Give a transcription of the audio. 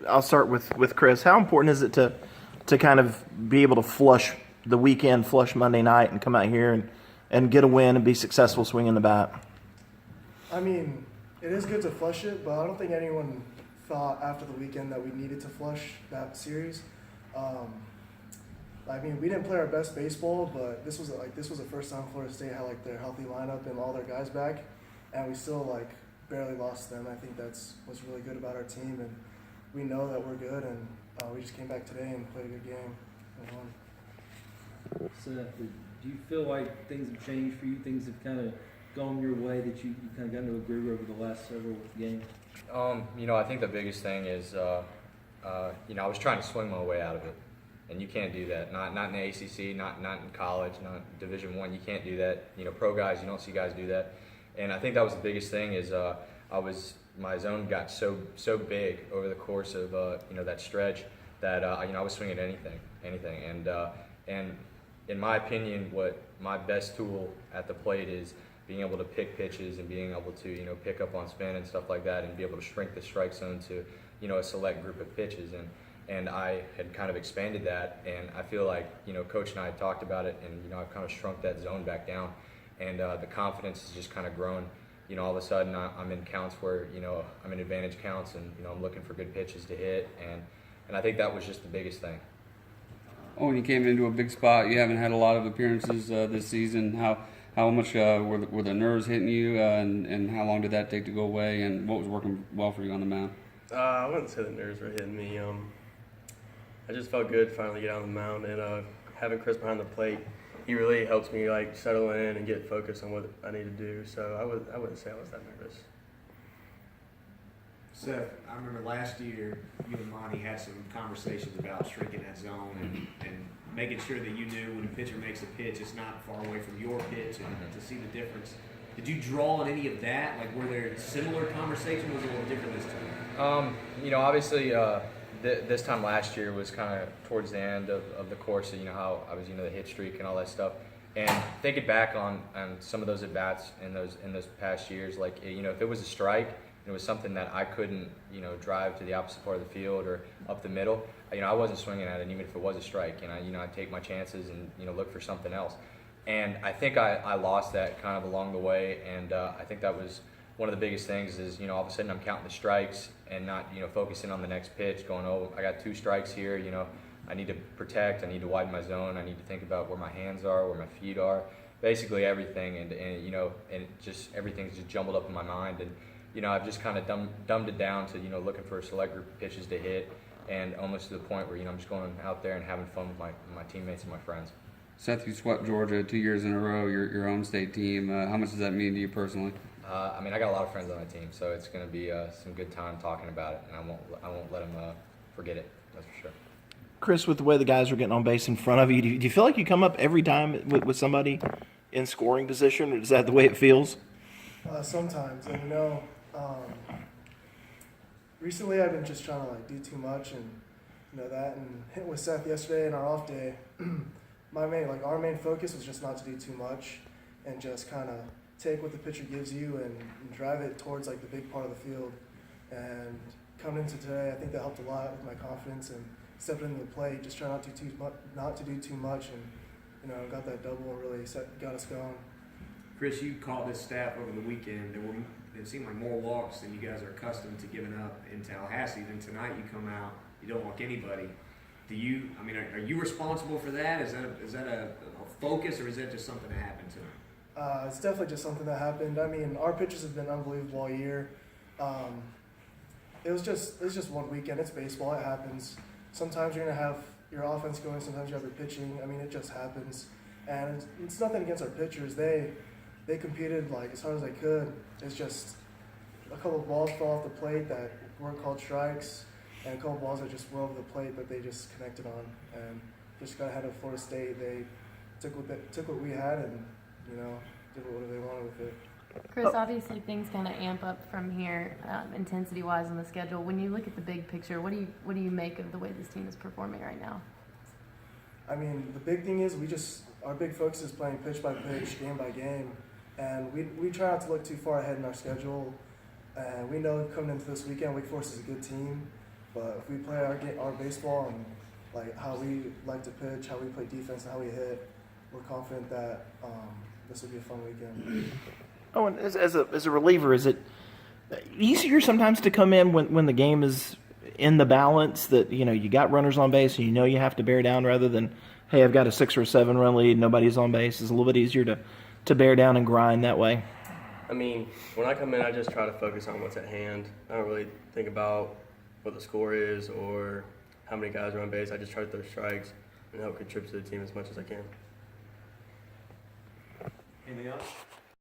I'll start with Chris. How important is it to kind of be able to flush the weekend, flush Monday night, and come out here and get a win and be successful swinging the bat? I mean, it is good to flush it, but I don't think anyone thought after the weekend that we needed to flush that series. I mean, we didn't play our best baseball, but this was the first time Florida State had like their healthy lineup and all their guys back, and we still like barely lost them. I think that's what's really good about our team, and we know that we're good, and we just came back today and played a good game and won. Seth, do you feel like things have changed for you? Things have kind of gone your way that you kind of got into a groove over the last several games? I think the biggest thing is, I was trying to swing my way out of it, and you can't do that. Not in the ACC, not in college, not Division I. You can't do that. Pro guys, you don't see guys do that. And I think that was the biggest thing is my zone got so big over the course of that stretch that I was swinging anything, and in my opinion, what my best tool at the plate is being able to pick pitches and being able to pick up on spin and stuff like that, and be able to shrink the strike zone to a select group of pitches, and I had kind of expanded that, and I feel like Coach and I had talked about it, and I've kind of shrunk that zone back down, and the confidence has just kind of grown. All of a sudden I'm in counts where I'm in advantage counts, and I'm looking for good pitches to hit, and I think that was just the biggest thing. Oh, when you came into a big spot, you haven't had a lot of appearances this season. How much were the nerves hitting you, and how long did that take to go away, and what was working well for you on the mound? I wouldn't say the nerves were hitting me. I just felt good finally get on the mound, and having Chris behind the plate, he really helps me like settle in and get focused on what I need to do. So I wouldn't say I was that nervous. Seth, I remember last year you and Monty had some conversations about shrinking that zone and making sure that you knew when a pitcher makes a pitch, it's not far away from your pitch, and to see the difference. Did you draw on any of that? Like, were there similar conversations, or was it a little different this time? Obviously, this time last year was kind of towards the end of the course of how I was the hit streak and all that stuff. And thinking back on some of those at bats in those past years, like if it was a strike, it was something that I couldn't drive to the opposite part of the field or up the middle. I wasn't swinging at it, even if it was a strike. I'd take my chances and look for something else. And I think I lost that kind of along the way, and I think that was one of the biggest things is, all of a sudden I'm counting the strikes and not, focusing on the next pitch, going, oh, I got 2 strikes here, I need to protect, I need to widen my zone, I need to think about where my hands are, where my feet are, basically everything, and everything's just jumbled up in my mind, and, I've just kind of dumbed it down to, looking for a select group of pitches to hit, and almost to the point where, I'm just going out there and having fun with my teammates and my friends. Seth, you swept Georgia 2 years in a row, your own state team. How much does that mean to you personally? I got a lot of friends on my team, so it's going to be some good time talking about it, and I won't let them forget it. That's for sure. Chris, with the way the guys are getting on base in front of you, do you feel like you come up every time with somebody in scoring position, or is that the way it feels? Sometimes, and recently I've been just trying to do too much, and that, and hitting with Seth yesterday in our off day. Our main focus was just not to do too much, and just kind of take what the pitcher gives you and drive it towards the big part of the field. And coming into today, I think that helped a lot with my confidence and stepping into the plate, just trying not to do too much, and got that double and really got us going. Chris, you called this staff over the weekend. It seemed like more walks than you guys are accustomed to giving up in Tallahassee. Then tonight you come out, you don't walk anybody. Are you responsible for that? Is that a focus, or is that just something that happened tonight? It's definitely just something that happened. Our pitches have been unbelievable all year. It was just one weekend. It's baseball. It happens. Sometimes you're gonna have your offense going. Sometimes you have your pitching. It just happens. And it's nothing against our pitchers. They competed as hard as they could. It's just a couple of balls fell off the plate that weren't called strikes, and a couple of balls that just were over the plate, but they just connected on, and just got ahead of Florida State. They took what we had and did whatever they wanted with it. Chris, obviously things kind of amp up from here, intensity-wise on the schedule. When you look at the big picture, what do you make of the way this team is performing right now? The big thing is our big focus is playing pitch by pitch, game by game, and we try not to look too far ahead in our schedule. And we know coming into this weekend, Wake Forest is a good team, But if we play our baseball and like how we like to pitch, how we play defense, and how we hit, we're confident that this will be a fun weekend. Oh, and as a reliever, is it easier sometimes to come in when the game is in the balance, that you got runners on base and you have to bear down, rather than, hey, I've got a 6 or 7 run lead, nobody's on base? It's a little bit easier to bear down and grind that way. I mean, when I come in, I just try to focus on what's at hand. I don't really think about what the score is or how many guys are on base. I just try to throw strikes and help contribute to the team as much as I can. Anything else?